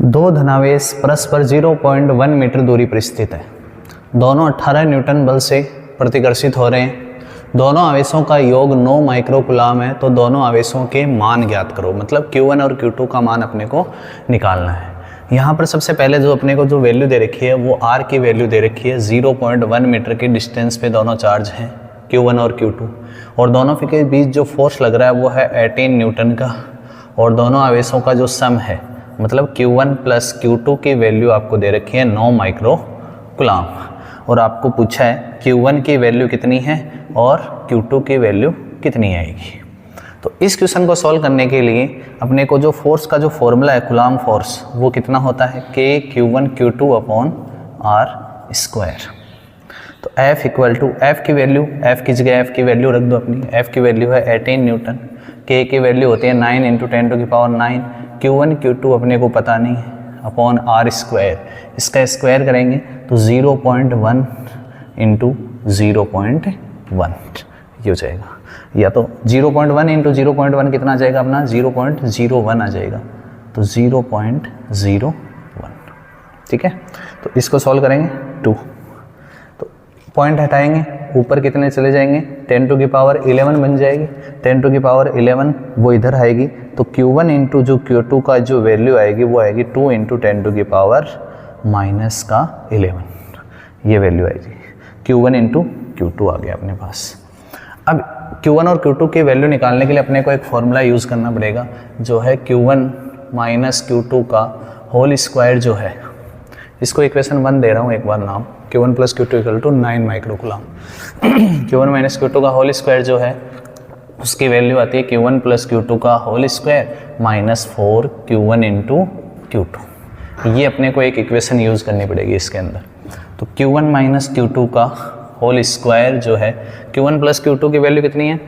दो धनावेश परस्पर 0.1 मीटर दूरी पर स्थित है। दोनों 18 न्यूटन बल से प्रतिकर्षित हो रहे हैं। दोनों आवेशों का योग 9 माइक्रोकुलाम है। तो दोनों आवेशों के मान ज्ञात करो, मतलब Q1 और Q2 का मान अपने को निकालना है। यहाँ पर सबसे पहले जो अपने को जो वैल्यू दे रखी है वो R की वैल्यू दे रखी है। 0.1 मीटर की डिस्टेंस पे दोनों चार्ज हैं, Q1 और Q2, और दोनों के बीच जो फोर्स लग रहा है वो है 18 न्यूटन का। और दोनों आवेशों का जो सम है, मतलब Q1 प्लस Q2 की वैल्यू आपको दे रखी है 9 माइक्रोकुलाम, और आपको पूछा है Q1 की वैल्यू कितनी है और Q2 की वैल्यू कितनी आएगी। तो इस क्वेश्चन को सॉल्व करने के लिए अपने को जो फोर्स का जो फॉर्मूला है कुलाम फोर्स, वो कितना होता है K Q1 Q2 upon R square. तो F इक्वल टू F की वैल्यू, F की जगह F की वैल्यू रख दो अपनी। F की वैल्यू है 18 न्यूटन, K की वैल्यू होती है 9 इंटू 10 टू की पावर 9, Q1 Q2 अपने को पता नहीं है, अपॉन R स्क्वायर। इसका स्क्वायर करेंगे तो 0.1 इंटू 0.1 ये हो जाएगा, या तो 0.1 इंटू 0.1 कितना आ जाएगा अपना 0.01 आ जाएगा, तो 0.01। ठीक है, तो इसको सॉल्व करेंगे 2, तो पॉइंट हटाएंगे, ऊपर कितने चले जाएंगे 10 टू की पावर 11 बन जाएगी। 10 टू की पावर 11 वो इधर आएगी, तो Q1 इंटू जो Q2 का जो वैल्यू आएगी वो आएगी 2 इंटू 10 टू की पावर माइनस का 11, ये वैल्यू आएगी। Q1 इंटू Q2 आ गया अपने पास। अब Q1 और Q2 की वैल्यू निकालने के लिए अपने को एक फॉर्मूला यूज़ करना पड़ेगा, जो है Q1 माइनस Q2 का होल स्क्वायर जो है, इसको इक्वेशन 1 दे रहा हूँ एक बार नाम, Q1 plus Q2 equal to 9 microcoulomb. Q1 minus Q2 का होल स्क्वायर जो है उसकी वैल्यू आती है Q1 प्लस Q2 का whole square minus 4 Q1 into Q2। ये अपने को एक इक्वेशन यूज़ करनी पड़ेगी इसके अंदर। तो Q1 माइनस Q2 का होल स्क्वायर जो है, Q1 प्लस Q2 की वैल्यू कितनी है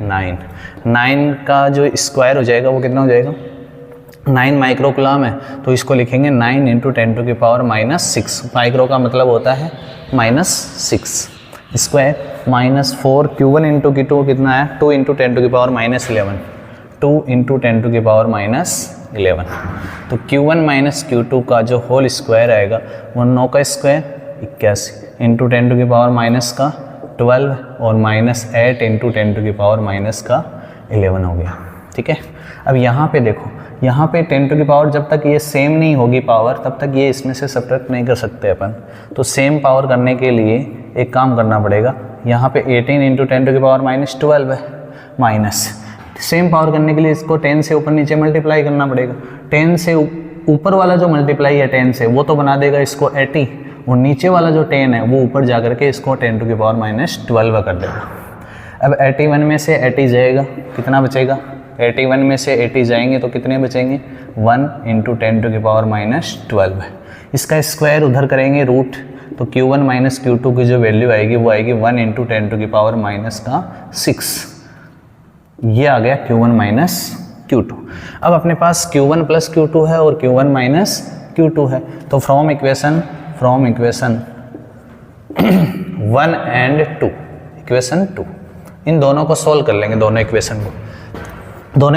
9 का जो स्क्वायर हो जाएगा वो कितना हो जाएगा 9 माइक्रोकुलाम है, तो इसको लिखेंगे 9 इंटू 10 टू की पावर माइनस 6। माइक्रो का मतलब होता है -6 square minus 4 Q1 into Q2 कितना है 2 इंटू 10 टू की पावर -11, 2 इंटू 10 टू की पावर -11। तो Q1 माइनस Q2 का जो होल स्क्वायर आएगा वो 9 का स्क्वायर 81 इंटू 10 टू की पावर माइनस का 12 और -8 इंटू 10 टू की पावर माइनस का 11 हो गया। ठीक है, अब यहाँ पे देखो, यहाँ पे 10 टू की पावर जब तक ये सेम नहीं होगी पावर तब तक ये इसमें से सब्ट्रैक्ट नहीं कर सकते अपन। तो सेम पावर करने के लिए एक काम करना पड़ेगा, यहाँ पे 18 इंटू 10 टू की पावर -12 है, माइनस सेम पावर करने के लिए इसको 10 से ऊपर नीचे मल्टीप्लाई करना पड़ेगा। 10 से ऊपर वाला जो मल्टीप्लाई है 10 से वो तो बना देगा इसको 80, और नीचे वाला जो 10 है वो ऊपर जा करके इसको 10 टू की पावर -12 कर देगा। अब 81 में से 80 जाएगा, कितना बचेगा 81 में से 80 जाएंगे तो कितने बचेंगे 1 इंटू 10 टू की पावर -12। इसका स्क्वायर उधर करेंगे रूट, तो Q1 माइनस Q2 की जो वैल्यू आएगी वो आएगी 1 इंटू 10 टू की पावर -6। ये आ गया Q1 माइनस Q2। अब अपने पास Q1 प्लस Q2 है और Q1 माइनस Q2 है, तो फ्रॉम इक्वेशन 1 एंड 2, इक्वेशन 2, इन दोनों को सॉल्व कर लेंगे। दोनों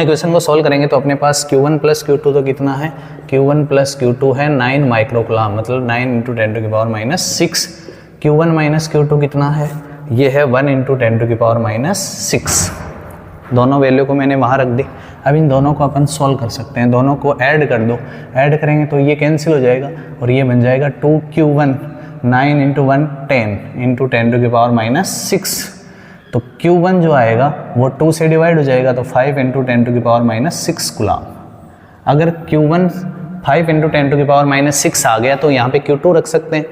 इक्वेशन को सॉल्व करेंगे तो अपने पास Q1 प्लस Q2 तो कितना है, Q1 प्लस Q2 है 9 माइक्रोकुलाम, मतलब 9 इंटू 10 टू की पावर -6। Q1 माइनस Q2 कितना है, ये है 1 इंटू 10 टू की पावर -6। दोनों वैल्यू को मैंने वहाँ रख दी। अब इन दोनों को अपन सॉल्व कर सकते हैं, दोनों को ऐड कर दो, ऐड करेंगे तो ये कैंसिल हो जाएगा और ये बन जाएगा 2Q1, 9 इंटू 1 10 इंटू 10 टू की पावर -6। तो Q1 जो आएगा वो 2 से डिवाइड हो जाएगा, तो 5 इंटू 10 टू की पावर -6 कुलाम। अगर Q1 5 इंटू 10 टू की पावर -6 आ गया तो यहाँ पे Q2 रख सकते हैं।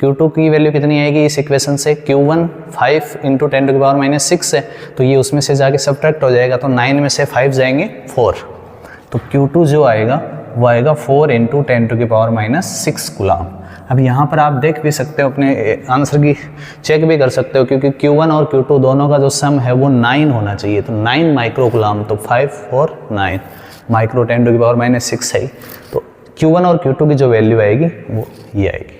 Q2 की वैल्यू कितनी आएगी इस इक्वेशन से, Q1 5 इंटू 10 टू की पावर -6 है, तो ये उसमें से जाके सब्ट्रैक्ट हो जाएगा, तो 9 में से 5 जाएंगे 4, तो Q2 जो आएगा वो आएगा 4 इंटू 10 टू की पावर -6 कुलाम। अब यहाँ पर आप देख भी सकते हो, अपने आंसर की चेक भी कर सकते हो, क्योंकि Q1 और Q2 दोनों का जो सम है वो 9 होना चाहिए, तो 9 माइक्रोकुलाम, तो 5 और 9 माइक्रो 10 टू की पावर -6 है। तो Q1 और Q2 की जो वैल्यू आएगी वो ये आएगी।